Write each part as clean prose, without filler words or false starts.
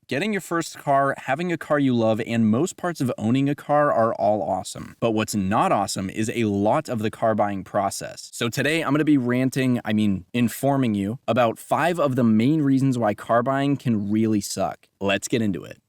Getting your first car, having a car you love, and most parts of owning a car are all awesome. But what's not awesome is a lot of the car buying process. So today I'm going to be informing you about 5 of the main reasons why car buying can really suck. Let's get into it.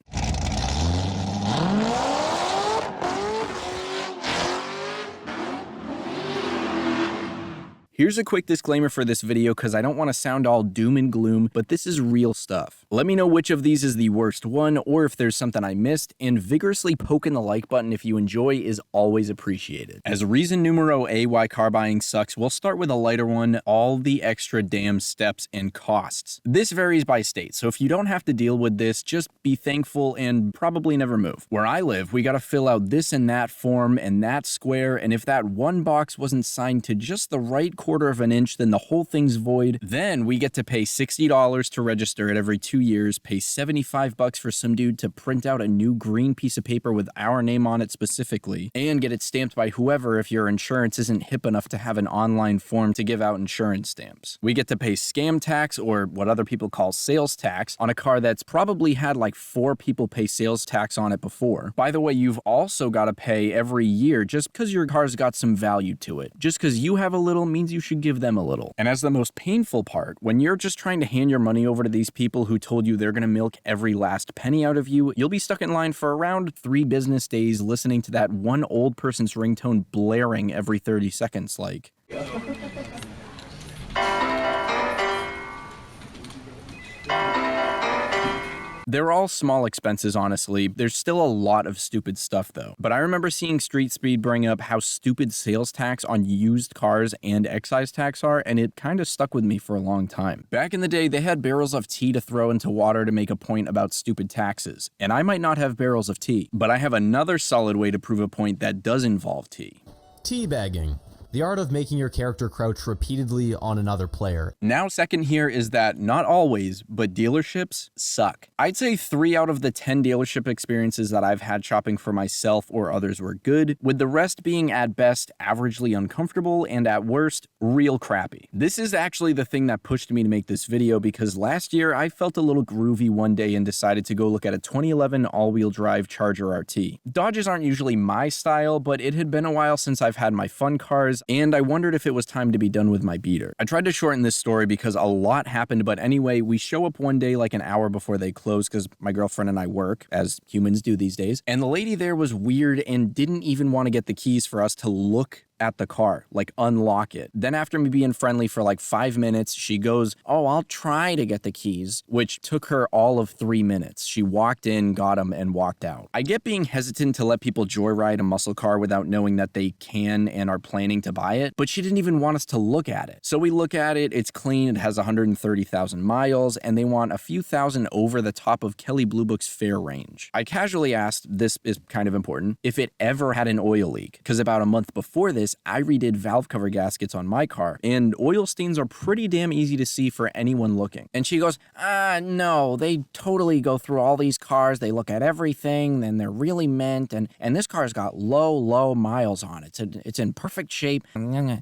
Here's a quick disclaimer for this video because I don't want to sound all doom and gloom, but this is real stuff. Let me know which of these is the worst one or if there's something I missed, and vigorously poking the like button if you enjoy is always appreciated. As reason numero A why car buying sucks, we'll start with a lighter one: all the extra damn steps and costs. This varies by state, so if you don't have to deal with this, just be thankful and probably never move. Where I live, we gotta fill out this and that form and that square, and if that one box wasn't signed to just the right quarter of an inch, then the whole thing's void. Then we get to pay $60 to register it every 2 years, pay $75 for some dude to print out a new green piece of paper with our name on it specifically, and get it stamped by whoever if your insurance isn't hip enough to have an online form to give out insurance stamps. We get to pay scam tax, or what other people call sales tax, on a car that's probably had like 4 people pay sales tax on it before. By the way, you've also got to pay every year just because your car's got some value to it. Just because you have a little means you should give them a little. And as the most painful part, when you're just trying to hand your money over to these people who told you they're gonna milk every last penny out of you, you'll be stuck in line for around 3 business days listening to that one old person's ringtone blaring every 30 seconds like... They're all small expenses, honestly. There's still a lot of stupid stuff, though. But I remember seeing Street Speed bring up how stupid sales tax on used cars and excise tax are, and it kind of stuck with me for a long time. Back in the day, they had barrels of tea to throw into water to make a point about stupid taxes. And I might not have barrels of tea, but I have another solid way to prove a point that does involve tea. Teabagging. The art of making your character crouch repeatedly on another player. Now, second here is that not always, but dealerships suck. I'd say 3 out of the 10 dealership experiences that I've had shopping for myself or others were good, with the rest being at best averagely uncomfortable and at worst real crappy. This is actually the thing that pushed me to make this video, because last year I felt a little groovy one day and decided to go look at a 2011 all-wheel drive Charger RT. Dodges aren't usually my style, but it had been a while since I've had my fun cars, and I wondered if it was time to be done with my beater. I tried to shorten this story because a lot happened, but anyway, we show up one day like an hour before they close because my girlfriend and I work, as humans do these days, and the lady there was weird and didn't even want to get the keys for us to look at the car, like unlock it. Then after me being friendly for like 5 minutes, she goes, "Oh, I'll try to get the keys," which took her all of 3 minutes. She walked in, got them, and walked out. I get being hesitant to let people joyride a muscle car without knowing that they can and are planning to buy it, but she didn't even want us to look at it. So we look at it, it's clean, it has 130,000 miles, and they want a few thousand over the top of Kelley Blue Book's fair range. I casually asked, this is kind of important, if it ever had an oil leak, because about a month before this, I redid valve cover gaskets on my car, and oil stains are pretty damn easy to see for anyone looking. And she goes, no, they totally go through all these cars, they look at everything, and they're really mint, and this car's got low miles on it. It's in perfect shape.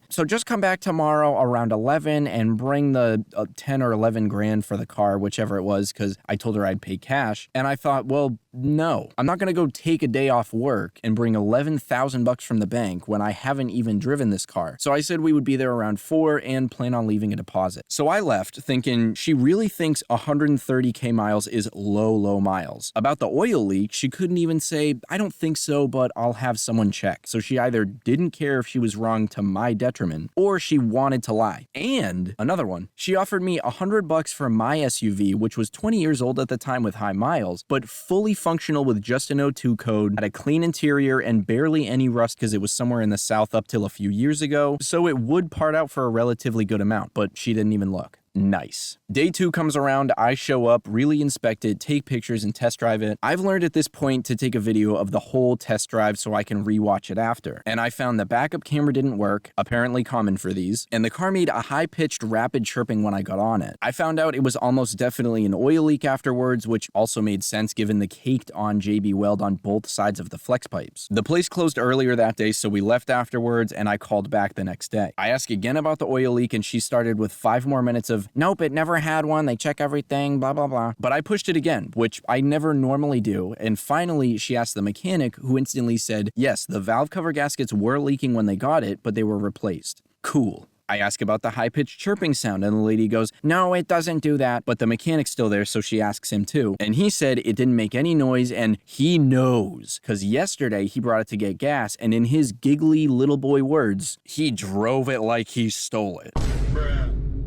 So just come back tomorrow around 11 and bring the 10 or 11 grand for the car, whichever it was, because I told her I'd pay cash. And I thought, well, no, I'm not going to go take a day off work and bring $11,000 from the bank when I haven't even driven this car. So I said we would be there around 4 and plan on leaving a deposit. So I left thinking she really thinks 130K miles is low miles. About the oil leak, she couldn't even say, "I don't think so, but I'll have someone check." So she either didn't care if she was wrong to my detriment, or she wanted to lie. And another one, she offered me $100 for my SUV, which was 20 years old at the time with high miles, but fully functional with just an O2 code, had a clean interior, and barely any rust because it was somewhere in the south up till a few years ago, so it would part out for a relatively good amount, but she didn't even look. Nice. Day 2 comes around, I show up, really inspect it, take pictures, and test drive it. I've learned at this point to take a video of the whole test drive so I can rewatch it after. And I found the backup camera didn't work, apparently common for these, and the car made a high-pitched rapid chirping when I got on it. I found out it was almost definitely an oil leak afterwards, which also made sense given the caked-on JB Weld on both sides of the flex pipes. The place closed earlier that day, so we left afterwards, and I called back the next day. I asked again about the oil leak, and she started with 5 more minutes of of, nope, it never had one, they check everything, blah, blah, blah. But I pushed it again, which I never normally do, and finally she asked the mechanic, who instantly said, yes, the valve cover gaskets were leaking when they got it, but they were replaced. Cool. I ask about the high-pitched chirping sound, and the lady goes, no, it doesn't do that. But the mechanic's still there, so she asks him too. And he said it didn't make any noise, and he knows. Because yesterday, he brought it to get gas, and in his giggly little boy words, he drove it like he stole it.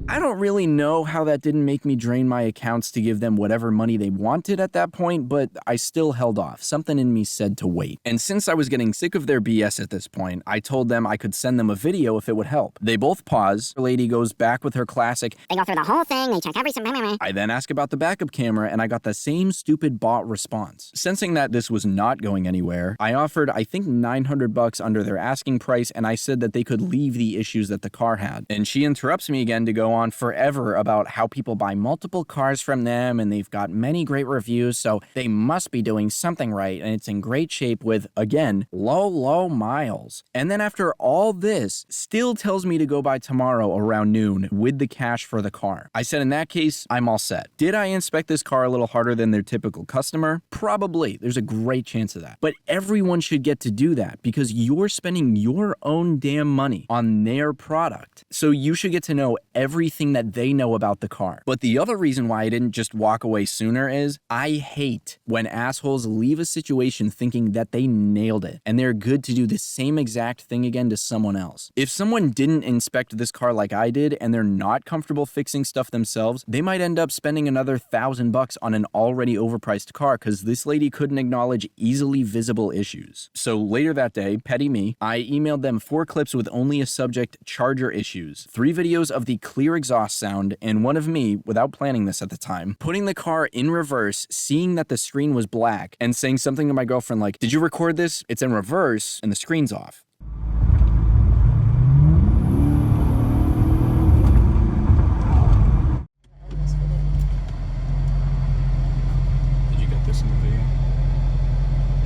I don't really know how that didn't make me drain my accounts to give them whatever money they wanted at that point, but I still held off. Something in me said to wait. And since I was getting sick of their BS at this point, I told them I could send them a video if it would help. They both pause. The lady goes back with her classic, they go through the whole thing, they check every... I then ask about the backup camera, and I got the same stupid bot response. Sensing that this was not going anywhere, I offered, I think, $900 under their asking price, and I said that they could leave the issues that the car had. And she interrupts me again to go on forever about how people buy multiple cars from them and they've got many great reviews, so they must be doing something right, and it's in great shape with, again, low miles. And then after all this, still tells me to go by tomorrow around noon with the cash for the car. I said in that case, I'm all set. Did I inspect this car a little harder than their typical customer? Probably. There's a great chance of that. But everyone should get to do that because you're spending your own damn money on their product. So you should get to know everything that they know about the car. But the other reason why I didn't just walk away sooner is I hate when assholes leave a situation thinking that they nailed it and they're good to do the same exact thing again to someone else. If someone didn't inspect this car like I did and they're not comfortable fixing stuff themselves, they might end up spending another $1,000 on an already overpriced car because this lady couldn't acknowledge easily visible issues. So later that day, petty me, I emailed them 4 clips with only a subject, charger issues, 3 videos of the clear exhaust sound, and one of me, without planning this at the time, putting the car in reverse, seeing that the screen was black, and saying something to my girlfriend like, did you record this? It's in reverse and the screen's off. Did you get this in the video?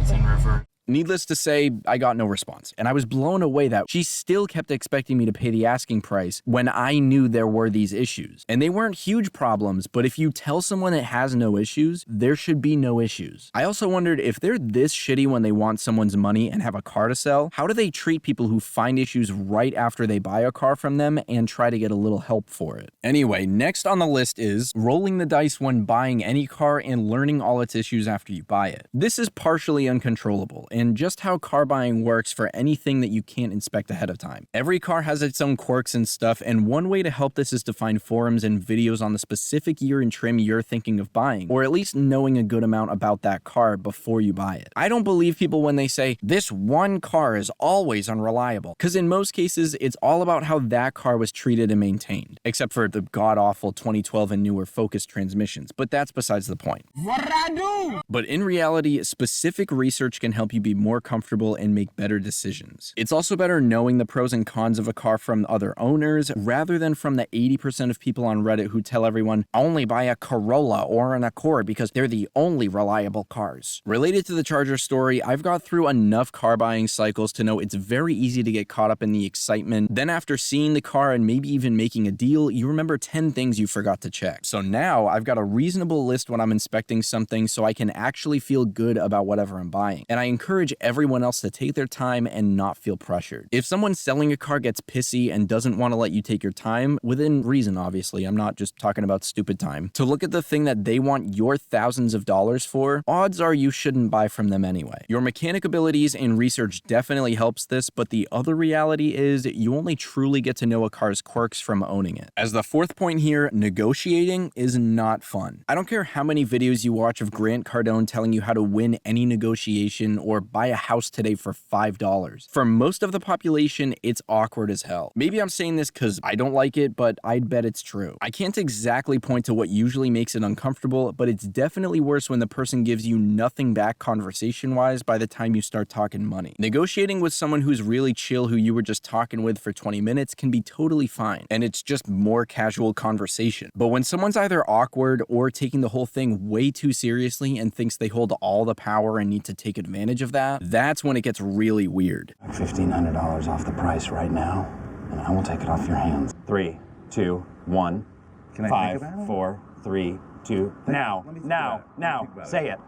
It's in reverse. Needless to say, I got no response, and I was blown away that she still kept expecting me to pay the asking price when I knew there were these issues. And they weren't huge problems, but if you tell someone it has no issues, there should be no issues. I also wondered if they're this shitty when they want someone's money and have a car to sell, how do they treat people who find issues right after they buy a car from them and try to get a little help for it? Anyway, next on the list is rolling the dice when buying any car and learning all its issues after you buy it. This is partially uncontrollable, and just how car buying works for anything that you can't inspect ahead of time. Every car has its own quirks and stuff, and one way to help this is to find forums and videos on the specific year and trim you're thinking of buying, or at least knowing a good amount about that car before you buy it. I don't believe people when they say, this one car is always unreliable, because in most cases, it's all about how that car was treated and maintained, except for the god-awful 2012 and newer Focus transmissions, but that's besides the point. What'd I do? But in reality, specific research can help you be more comfortable and make better decisions. It's also better knowing the pros and cons of a car from other owners rather than from the 80% of people on Reddit who tell everyone, only buy a Corolla or an Accord because they're the only reliable cars. Related to the Charger story, I've got through enough car buying cycles to know it's very easy to get caught up in the excitement. Then after seeing the car and maybe even making a deal, you remember 10 things you forgot to check. So now I've got a reasonable list when I'm inspecting something so I can actually feel good about whatever I'm buying. And I encourage everyone else to take their time and not feel pressured. If someone selling a car gets pissy and doesn't want to let you take your time, within reason obviously, I'm not just talking about stupid time, to look at the thing that they want your thousands of dollars for, odds are you shouldn't buy from them anyway. Your mechanic abilities and research definitely helps this, but the other reality is you only truly get to know a car's quirks from owning it. As the 4th point here, negotiating is not fun. I don't care how many videos you watch of Grant Cardone telling you how to win any negotiation or buy a house today for $5. For most of the population, it's awkward as hell. Maybe I'm saying this because I don't like it, but I'd bet it's true. I can't exactly point to what usually makes it uncomfortable, but it's definitely worse when the person gives you nothing back conversation-wise by the time you start talking money. Negotiating with someone who's really chill who you were just talking with for 20 minutes can be totally fine, and it's just more casual conversation. But when someone's either awkward or taking the whole thing way too seriously and thinks they hold all the power and need to take advantage of that, that's when it gets really weird. $1,500 off the price right now, and I will take it off your hands. 3, 2, 1. Can I Five, think about it? 4, 3, 2. Now, let me think now, about it. Let me now. think about Say it. it.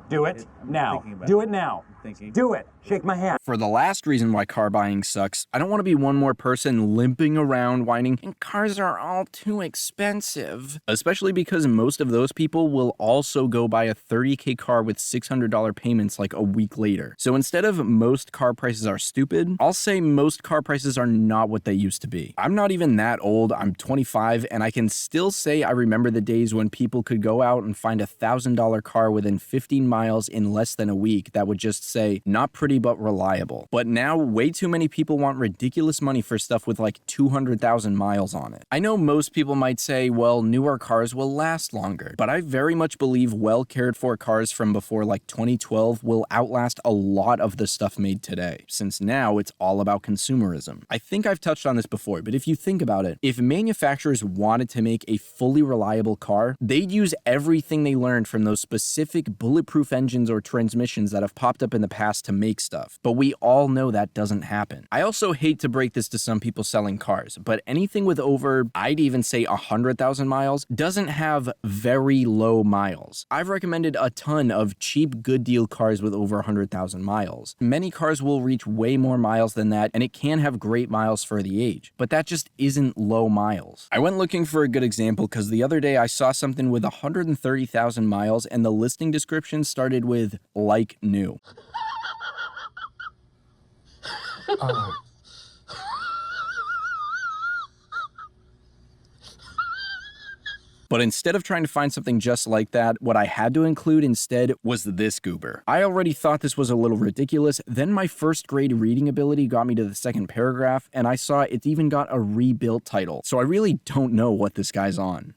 Do it I'm now. thinking about Do it. it now. I'm thinking. Do it. Shake my hand. For the last reason why car buying sucks, I don't want to be one more person limping around whining, and cars are all too expensive. Especially because most of those people will also go buy a $30K car with $600 payments like a week later. So instead of most car prices are stupid, I'll say most car prices are not what they used to be. I'm not even that old, I'm 25, and I can still say I remember the days when people could go out and find a $1,000 car within 15 miles in less than a week that would just say, not pretty but reliable. But now, way too many people want ridiculous money for stuff with like 200,000 miles on it. I know most people might say, well, newer cars will last longer, but I very much believe well cared for cars from before like 2012 will outlast a lot of the stuff made today, since now it's all about consumerism. I think I've touched on this before, but if you think about it, if manufacturers wanted to make a fully reliable car, they'd use everything they learned from those specific bulletproof engines or transmissions that have popped up in the past to make stuff. But we all know that doesn't happen. I also hate to break this to some people selling cars, but anything with over, I'd even say 100,000 miles, doesn't have very low miles. I've recommended a ton of cheap, good deal cars with over 100,000 miles. Many cars will reach way more miles than that, and it can have great miles for the age, but that just isn't low miles. I went looking for a good example because the other day I saw something with 130,000 miles and the listing description started with like new. But instead of trying to find something just like that, what I had to include instead was this goober. I already thought this was a little ridiculous, then my first grade reading ability got me to the second paragraph, and I saw it's even got a rebuilt title, so I really don't know what this guy's on.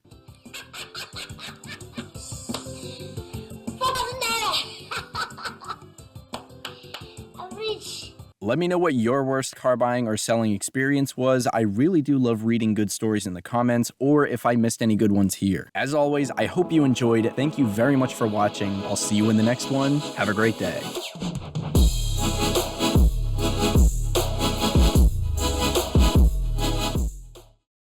Let me know what your worst car buying or selling experience was. I really do love reading good stories in the comments, or if I missed any good ones here. As always, I hope you enjoyed. Thank you very much for watching. I'll see you in the next one. Have a great day.